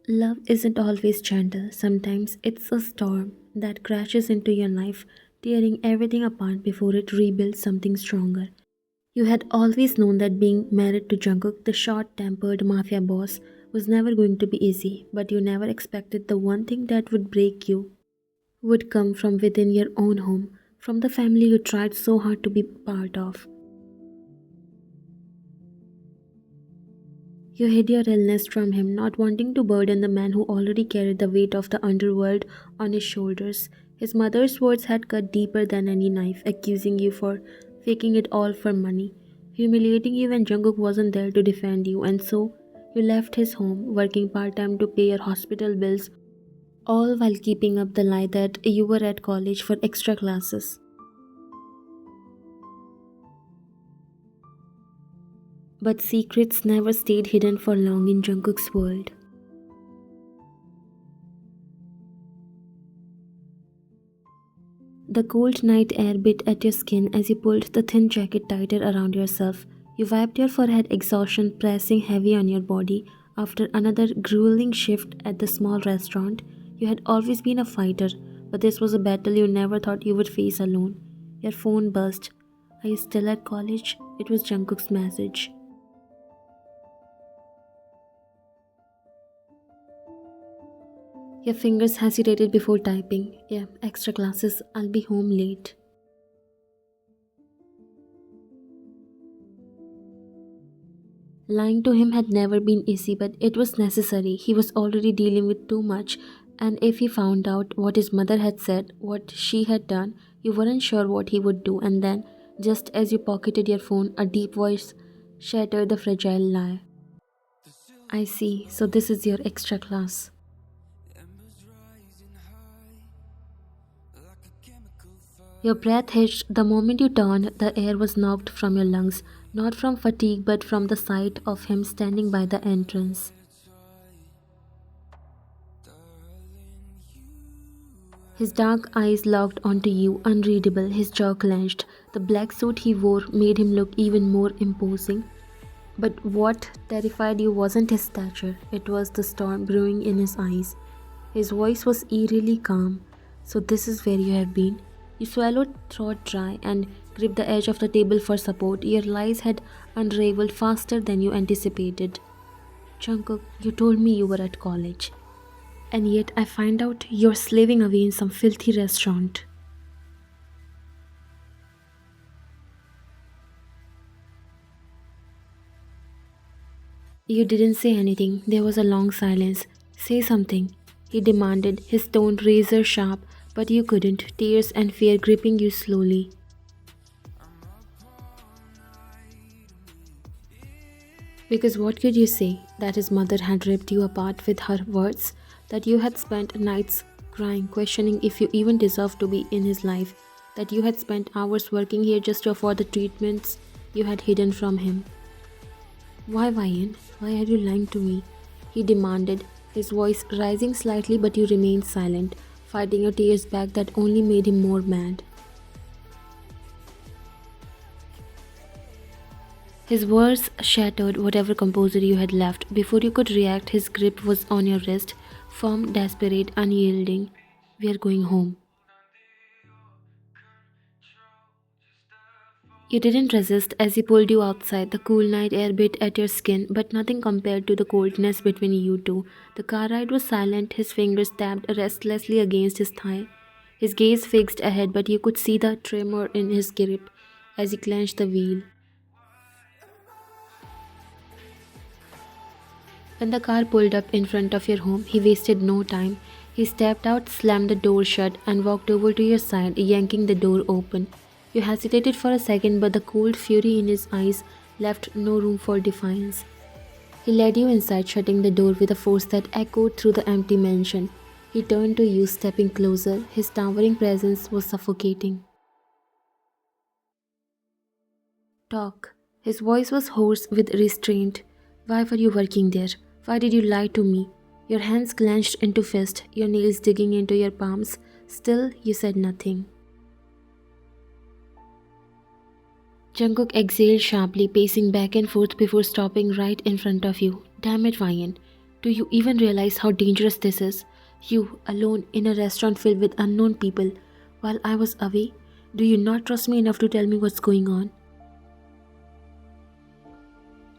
Love isn't always gentle. Sometimes it's a storm that crashes into your life, tearing everything apart before it rebuilds something stronger. You had always known that being married to Jungkook, the short tempered mafia boss, was never going to be easy, but you never expected the one thing that would break you would come from within your own home, from the family you tried so hard to be part of. You hid your illness from him, not wanting to burden the man who already carried the weight of the underworld on his shoulders. His mother's words had cut deeper than any knife, accusing you for faking it all for money, humiliating you when Jungkook wasn't there to defend you, and so you left his home, working part time to pay your hospital bills, all while keeping up the lie that you were at college for extra classes. But secrets never stayed hidden for long in Jungkook's world. The cold night air bit at your skin as you pulled the thin jacket tighter around yourself. You wiped your forehead, exhaustion pressing heavy on your body after another grueling shift at the small restaurant. You had always been a fighter, but this was a battle you never thought you would face alone. Your phone buzzed. Are you still at college? It was Jungkook's message. Your fingers hesitated before typing. Yeah, extra classes. I'll be home late. Lying to him had never been easy, but it was necessary. He was already dealing with too much, and if he found out what his mother had said, what she had done, you weren't sure what he would do. And then, just as you pocketed your phone, a deep voice shattered the fragile lie. I see, so this is your extra class. Your breath hitched the moment you turned, the air was knocked from your lungs, not from fatigue but from the sight of him standing by the entrance. His dark eyes locked onto you, unreadable, his jaw clenched. The black suit he wore made him look even more imposing. But what terrified you wasn't his stature, it was the storm brewing in his eyes. His voice was eerily calm. So this is where you have been. You swallowed throat dry and gripped the edge of the table for support. Your lies had unraveled faster than you anticipated. Jungkook, you told me you were at college. And yet I find out you're slaving away in some filthy restaurant. You didn't say anything. There was a long silence. Say something, he demanded, his tone razor sharp, but you couldn't, tears and fear gripping you slowly. Because what could you say? That his mother had ripped you apart with her words? That you had spent nights crying, questioning if you even deserved to be in his life? That you had spent hours working here just to afford the treatments you had hidden from him? Why, Ryan? Why are you lying to me? He demanded, his voice rising slightly, but you remained silent, fighting your tears back that only made him more mad. His words shattered whatever composure you had left. Before you could react, his grip was on your wrist, firm, desperate, unyielding. We are going home. You didn't resist as he pulled you outside. The cool night air bit at your skin, but nothing compared to the coldness between you two. The car ride was silent, his fingers tapped restlessly against his thigh. His gaze fixed ahead, but you could see the tremor in his grip as he clenched the wheel. When the car pulled up in front of your home, he wasted no time. He stepped out, slammed the door shut, and walked over to your side, yanking the door open. You hesitated for a second, but the cold fury in his eyes left no room for defiance. He led you inside, shutting the door with a force that echoed through the empty mansion. He turned to you, stepping closer. His towering presence was suffocating. Talk. His voice was hoarse with restraint. Why were you working there? Why did you lie to me? Your hands clenched into fists, your nails digging into your palms. Still, you said nothing. Jungkook exhaled sharply, pacing back and forth before stopping right in front of you. Damn it, Ryan. Do you even realize how dangerous this is? You, alone in a restaurant filled with unknown people, while I was away? Do you not trust me enough to tell me what's going on?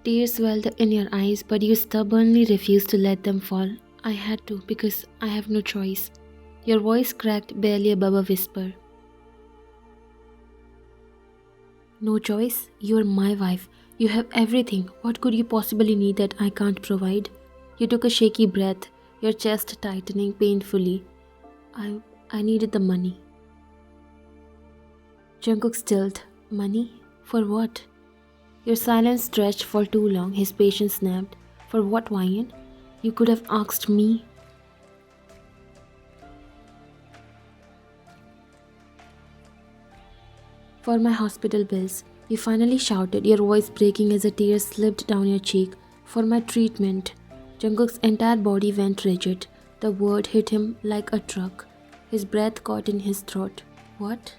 Tears welled in your eyes, but you stubbornly refused to let them fall. I had to, because I have no choice. Your voice cracked barely above a whisper. No choice? You're my wife. You have everything. What could you possibly need that I can't provide? You took a shaky breath, your chest tightening painfully. I I needed the money. Jungkook stilled. Money? For what? Your silence stretched for too long, his patience snapped. For what, Ryan? You could have asked me. For my hospital bills, you finally shouted, your voice breaking as a tear slipped down your cheek. For my treatment. Jungkook's entire body went rigid. The word hit him like a truck. His breath caught in his throat. What?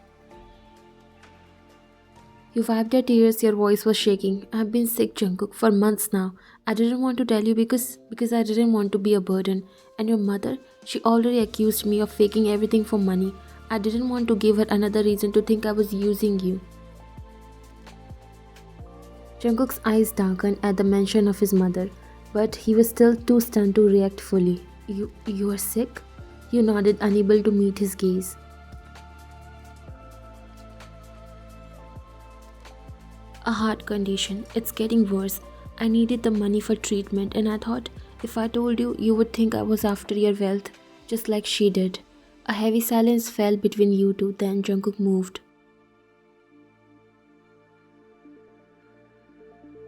You wiped your tears, your voice was shaking. I've been sick, Jungkook, for months now. I didn't want to tell you because I didn't want to be a burden. And your mother, she already accused me of faking everything for money. I didn't want to give her another reason to think I was using you. Jungkook's eyes darkened at the mention of his mother, but he was still too stunned to react fully. You are sick? You nodded, unable to meet his gaze. A heart condition. It's getting worse. I needed the money for treatment, and I thought if I told you, you would think I was after your wealth, just like she did. A heavy silence fell between you two, then Jungkook moved.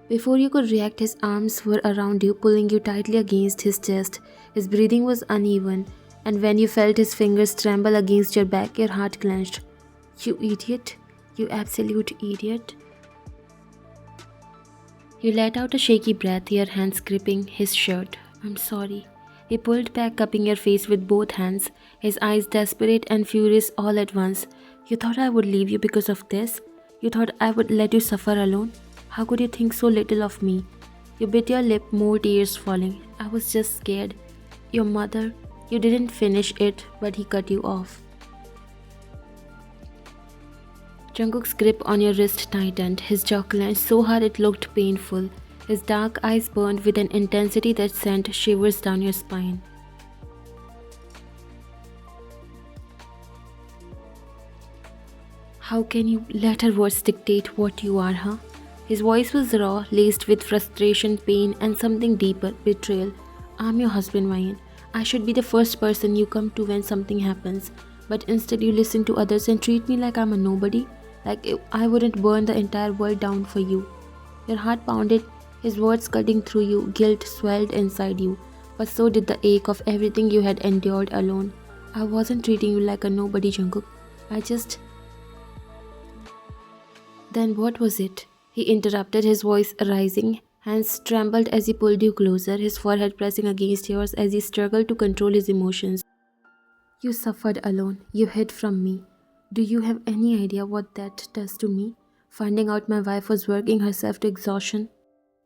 Before you could react, his arms were around you, pulling you tightly against his chest. His breathing was uneven, and when you felt his fingers tremble against your back, your heart clenched. You idiot! You absolute idiot! You let out a shaky breath, your hands gripping his shirt. I'm sorry. He pulled back, cupping your face with both hands, his eyes desperate and furious all at once. You thought I would leave you because of this? You thought I would let you suffer alone? How could you think so little of me? You bit your lip, more tears falling. I was just scared. Your mother, you didn't finish it, but he cut you off. Jungkook's grip on your wrist tightened, his jaw clenched so hard it looked painful. His dark eyes burned with an intensity that sent shivers down your spine. How can you let her words dictate what you are, huh? His voice was raw, laced with frustration, pain, and something deeper, betrayal. I'm your husband, Ryan. I should be the first person you come to when something happens, but instead you listen to others and treat me like I'm a nobody, like I wouldn't burn the entire world down for you. Your heart pounded, his words cutting through you, guilt swelled inside you, but so did the ache of everything you had endured alone. I wasn't treating you like a nobody, Jungkook. I just... Then what was it? He interrupted, his voice rising. Hands trembled as he pulled you closer, his forehead pressing against yours as he struggled to control his emotions. You suffered alone. You hid from me. Do you have any idea what that does to me? Finding out my wife was working herself to exhaustion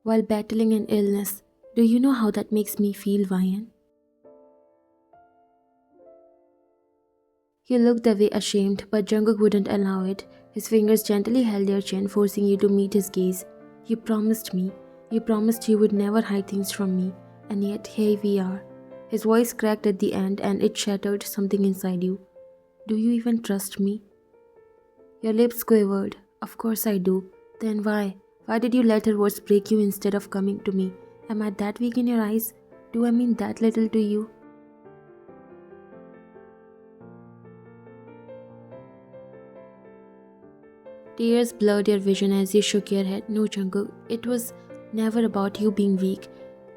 while battling an illness. Do you know how that makes me feel, Ryan? You looked away ashamed, but Jungkook wouldn't allow it. His fingers gently held your chin, forcing you to meet his gaze. You promised me. You promised you would never hide things from me. And yet, here we are. His voice cracked at the end and it shattered something inside you. Do you even trust me? Your lips quivered. Of course I do. Then why? Why did you let her words break you instead of coming to me? Am I that weak in your eyes? Do I mean that little to you? Tears blurred your vision as you shook your head. No, Jungkook, it was never about you being weak.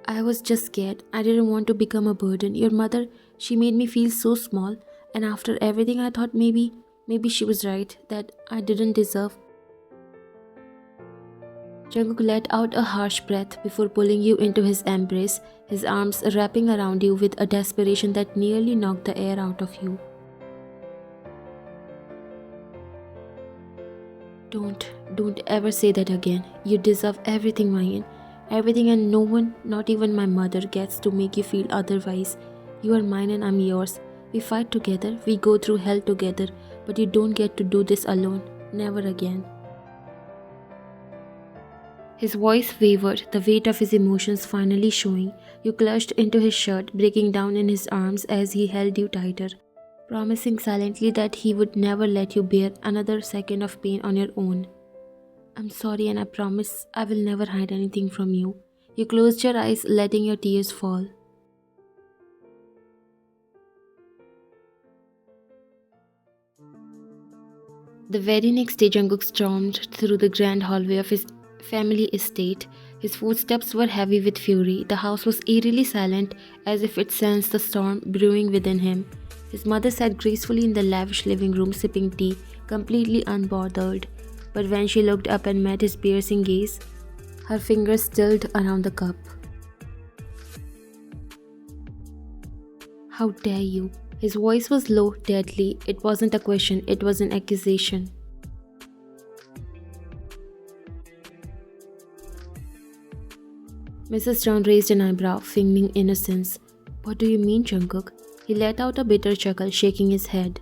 I was just scared. I didn't want to become a burden. Your mother, she made me feel so small. And after everything, I thought maybe she was right, that I didn't deserve. Jungkook let out a harsh breath before pulling you into his embrace, his arms wrapping around you with a desperation that nearly knocked the air out of you. Don't ever say that again. You deserve everything, Ryan. Everything and no one, not even my mother, gets to make you feel otherwise. You are mine and I'm yours. We fight together, we go through hell together, but you don't get to do this alone. Never again. His voice wavered, the weight of his emotions finally showing. You clutched into his shirt, breaking down in his arms as he held you tighter, promising silently that he would never let you bear another second of pain on your own. I'm sorry, and I promise I will never hide anything from you. You closed your eyes, letting your tears fall. The very next day, Jungkook stormed through the grand hallway of his family estate. His footsteps were heavy with fury. The house was eerily silent, as if it sensed the storm brewing within him. His mother sat gracefully in the lavish living room, sipping tea, completely unbothered. But when she looked up and met his piercing gaze, her fingers stilled around the cup. How dare you? His voice was low, deadly. It wasn't a question, it was an accusation. Mrs. John raised an eyebrow, feigning innocence. What do you mean, Jungkook? He let out a bitter chuckle, shaking his head.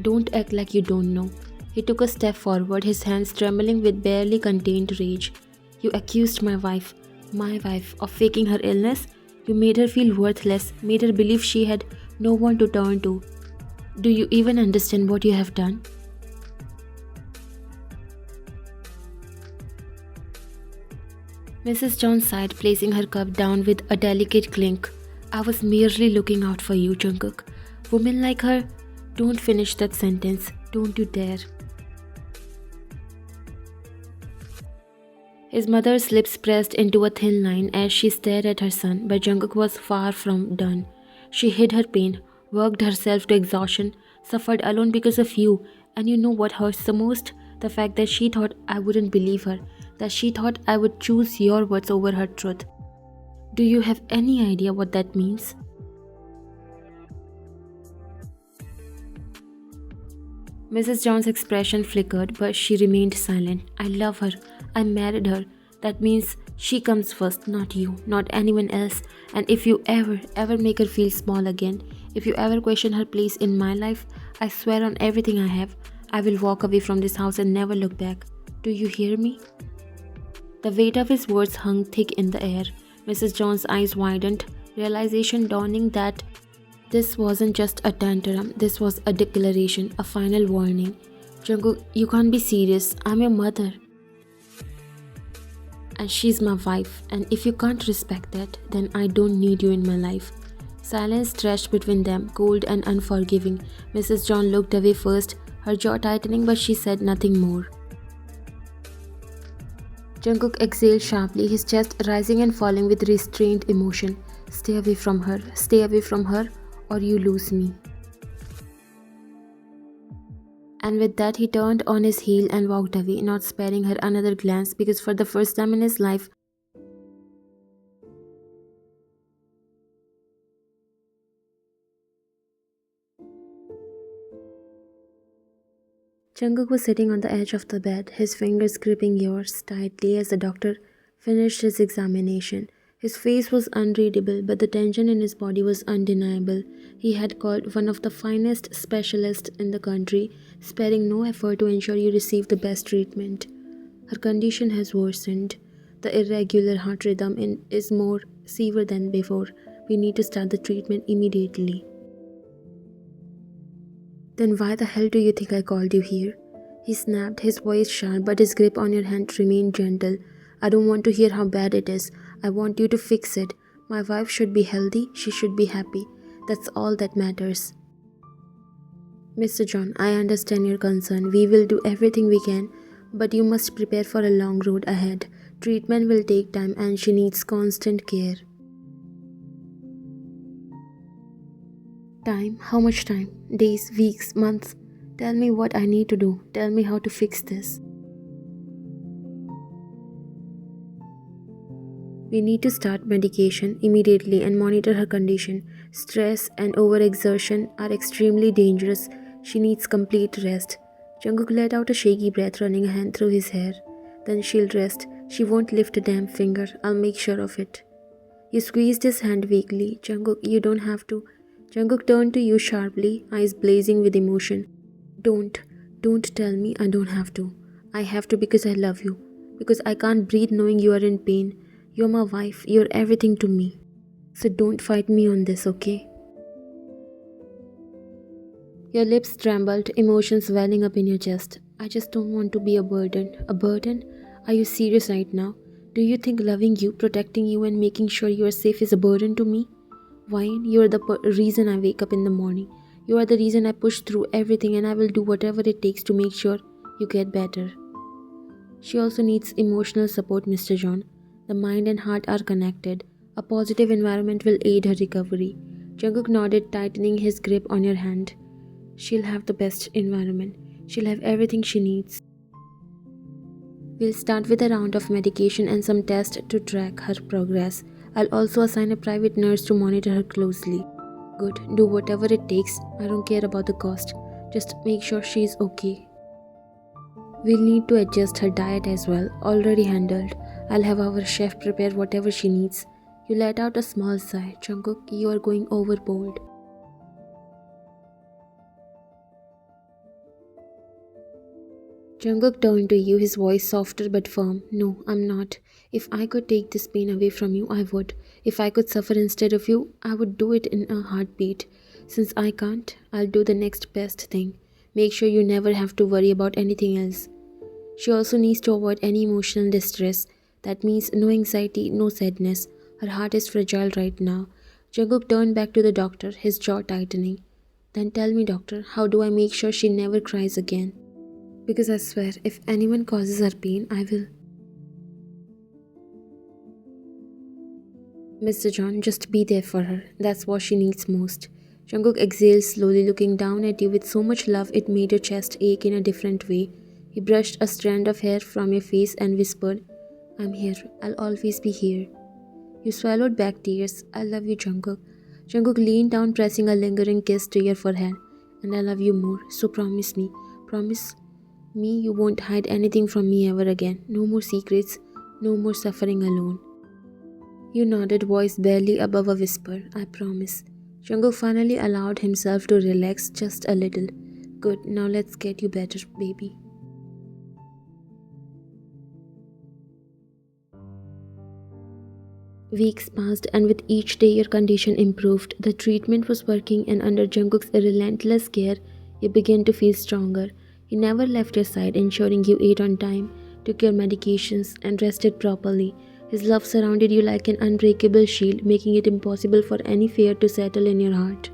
Don't act like you don't know. He took a step forward, his hands trembling with barely contained rage. You accused my wife, of faking her illness. You made her feel worthless, made her believe she had no one to turn to. Do you even understand what you have done? Mrs. John sighed, placing her cup down with a delicate clink. I was merely looking out for you, Jungkook. Women like her, don't finish that sentence. Don't you dare. His mother's lips pressed into a thin line as she stared at her son, but Jungkook was far from done. She hid her pain, worked herself to exhaustion, suffered alone because of you, and you know what hurts the most? The fact that she thought I wouldn't believe her, that she thought I would choose your words over her truth. Do you have any idea what that means? Mrs. John's expression flickered, but she remained silent. I love her. I married her. That means she comes first, not you, not anyone else. And if you ever make her feel small again, if you ever question her place in my life, I swear on everything I have, I will walk away from this house and never look back. Do you hear me? The weight of his words hung thick in the air. Mrs. John's eyes widened, realization dawning that this wasn't just a tantrum, this was a declaration, a final warning. Jungkook, you can't be serious. I'm your mother. And she's my wife. And if you can't respect that, then I don't need you in my life. Silence stretched between them, cold and unforgiving. Mrs. John looked away first, her jaw tightening, but she said nothing more. Jungkook exhaled sharply, his chest rising and falling with restrained emotion. Stay away from her, or you lose me. And with that, he turned on his heel and walked away, not sparing her another glance, because for the first time in his life, Jungkook was sitting on the edge of the bed, his fingers gripping yours tightly as the doctor finished his examination. His face was unreadable, but the tension in his body was undeniable. He had called one of the finest specialists in the country, sparing no effort to ensure you receive the best treatment. Her condition has worsened. The irregular heart rhythm is more severe than before. We need to start the treatment immediately. Then why the hell do you think I called you here? He snapped, his voice sharp, but his grip on your hand remained gentle. I don't want to hear how bad it is. I want you to fix it. My wife should be healthy, she should be happy. That's all that matters. Mr. John, I understand your concern. We will do everything we can, but you must prepare for a long road ahead. Treatment will take time and she needs constant care. Time? How much time? Days, weeks, months? Tell me what I need to do. Tell me how to fix this. We need to start medication immediately and monitor her condition. Stress and overexertion are extremely dangerous. She needs complete rest. Jungkook let out a shaky breath, running a hand through his hair. Then she'll rest. She won't lift a damn finger. I'll make sure of it. You squeezed his hand weakly. Jungkook, you don't have to. Jungkook turned to you sharply, eyes blazing with emotion. Don't. Don't tell me I don't have to. I have to because I love you. Because I can't breathe knowing you are in pain. You're my wife. You're everything to me. So don't fight me on this, okay? Your lips trembled, emotions welling up in your chest. I just don't want to be a burden. A burden? Are you serious right now? Do you think loving you, protecting you, and making sure you are safe is a burden to me? Wine, you are the reason I wake up in the morning. You are the reason I push through everything, and I will do whatever it takes to make sure you get better. She also needs emotional support, Mr. John. The mind and heart are connected. A positive environment will aid her recovery. Jungkook nodded, tightening his grip on your hand. She'll have the best environment. She'll have everything she needs. We'll start with a round of medication and some tests to track her progress. I'll also assign a private nurse to monitor her closely. Good, do whatever it takes. I don't care about the cost. Just make sure she's okay. We'll need to adjust her diet as well. Already handled. I'll have our chef prepare whatever she needs. You let out a small sigh. Jungkook, you are going overboard. Jungkook turned to you, his voice softer but firm. No, I'm not. If I could take this pain away from you, I would. If I could suffer instead of you, I would do it in a heartbeat. Since I can't, I'll do the next best thing. Make sure you never have to worry about anything else. She also needs to avoid any emotional distress. That means no anxiety, no sadness. Her heart is fragile right now. Jungkook turned back to the doctor, his jaw tightening. Then tell me, doctor, how do I make sure she never cries again? Because I swear, if anyone causes her pain, I will. Mr. John, just be there for her. That's what she needs most. Jungkook exhaled slowly, looking down at you with so much love it made your chest ache in a different way. He brushed a strand of hair from your face and whispered, I'm here. I'll always be here. You swallowed back tears. I love you, Jungkook. Jungkook leaned down, pressing a lingering kiss to your forehead. And I love you more. So promise me. Promise me you won't hide anything from me ever again. No more secrets, no more suffering alone. You nodded, voice barely above a whisper. I promise. Jungkook finally allowed himself to relax just a little. Good, now let's get you better, baby. Weeks passed, and with each day your condition improved. The treatment was working, and under Jungkook's relentless care, you began to feel stronger. He never left your side, ensuring you ate on time, took your medications, and rested properly. His love surrounded you like an unbreakable shield, making it impossible for any fear to settle in your heart.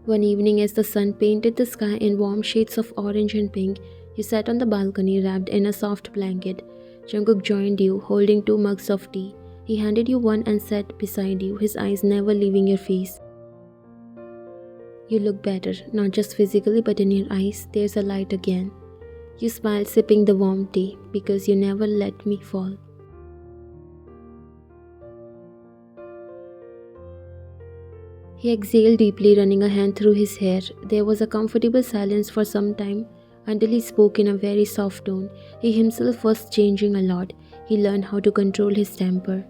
One evening, as the sun painted the sky in warm shades of orange and pink, you sat on the balcony wrapped in a soft blanket. Jungkook joined you, holding 2 mugs of tea. He handed you one and sat beside you, his eyes never leaving your face. You look better, not just physically but in your eyes, there's a light again. You smiled, sipping the warm tea, because you never let me fall. He exhaled deeply, running a hand through his hair. There was a comfortable silence for some time until he spoke in a very soft tone. He himself was changing a lot. He learned how to control his temper.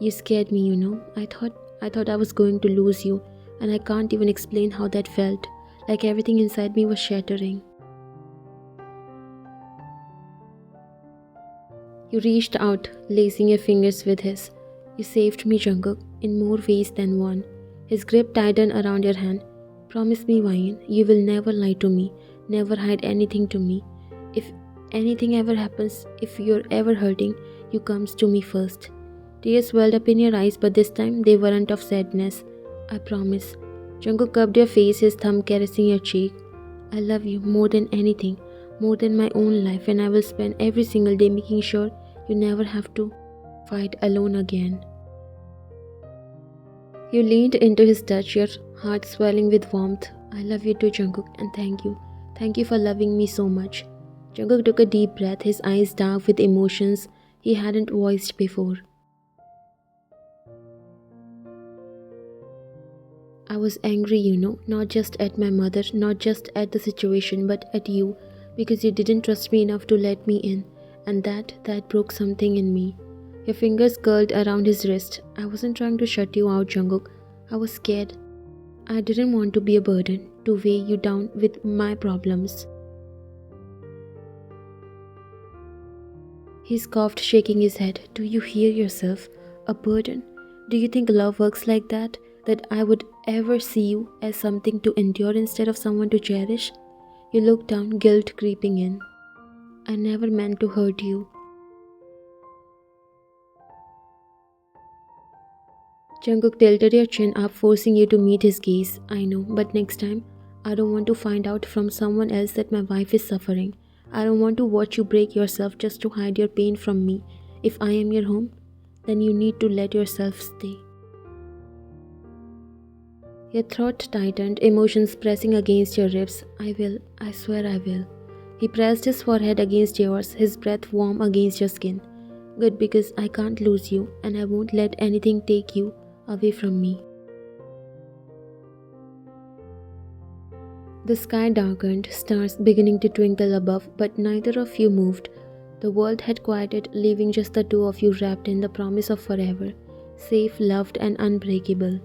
You scared me, you know. I thought I was going to lose you, and I can't even explain how that felt. Like everything inside me was shattering. You reached out, lacing your fingers with his. You saved me, Jungkook, in more ways than one. His grip tightened around your hand. Promise me, Wayne, you will never lie to me, never hide anything to me. If anything ever happens, if you're ever hurting, you comes to me first. Tears welled up in your eyes, but this time they weren't of sadness. I promise. Jungkook cupped your face, his thumb caressing your cheek. I love you more than anything, more than my own life, and I will spend every single day making sure you never have to fight alone again. You leaned into his touch, your heart swelling with warmth. I love you too, Jungkook, and thank you. Thank you for loving me so much. Jungkook took a deep breath, his eyes dark with emotions he hadn't voiced before. I was angry, you know, not just at my mother, not just at the situation, but at you. Because you didn't trust me enough to let me in, and that broke something in me. Your fingers curled around his wrist. I wasn't trying to shut you out, Jungkook. I was scared. I didn't want to be a burden, to weigh you down with my problems. He scoffed, shaking his head. Do you hear yourself? A burden? Do you think love works like that? That I would ever see you as something to endure instead of someone to cherish? You looked down, guilt creeping in. I never meant to hurt you. Jungkook tilted your chin up, forcing you to meet his gaze. I know, but next time, I don't want to find out from someone else that my wife is suffering. I don't want to watch you break yourself just to hide your pain from me. If I am your home, then you need to let yourself stay. Your throat tightened, emotions pressing against your ribs. I will, I swear I will. He pressed his forehead against yours, his breath warm against your skin. Good, because I can't lose you, and I won't let anything take you away from me. The sky darkened, stars beginning to twinkle above, but neither of you moved. The world had quieted, leaving just the two of you wrapped in the promise of forever, safe, loved, and unbreakable.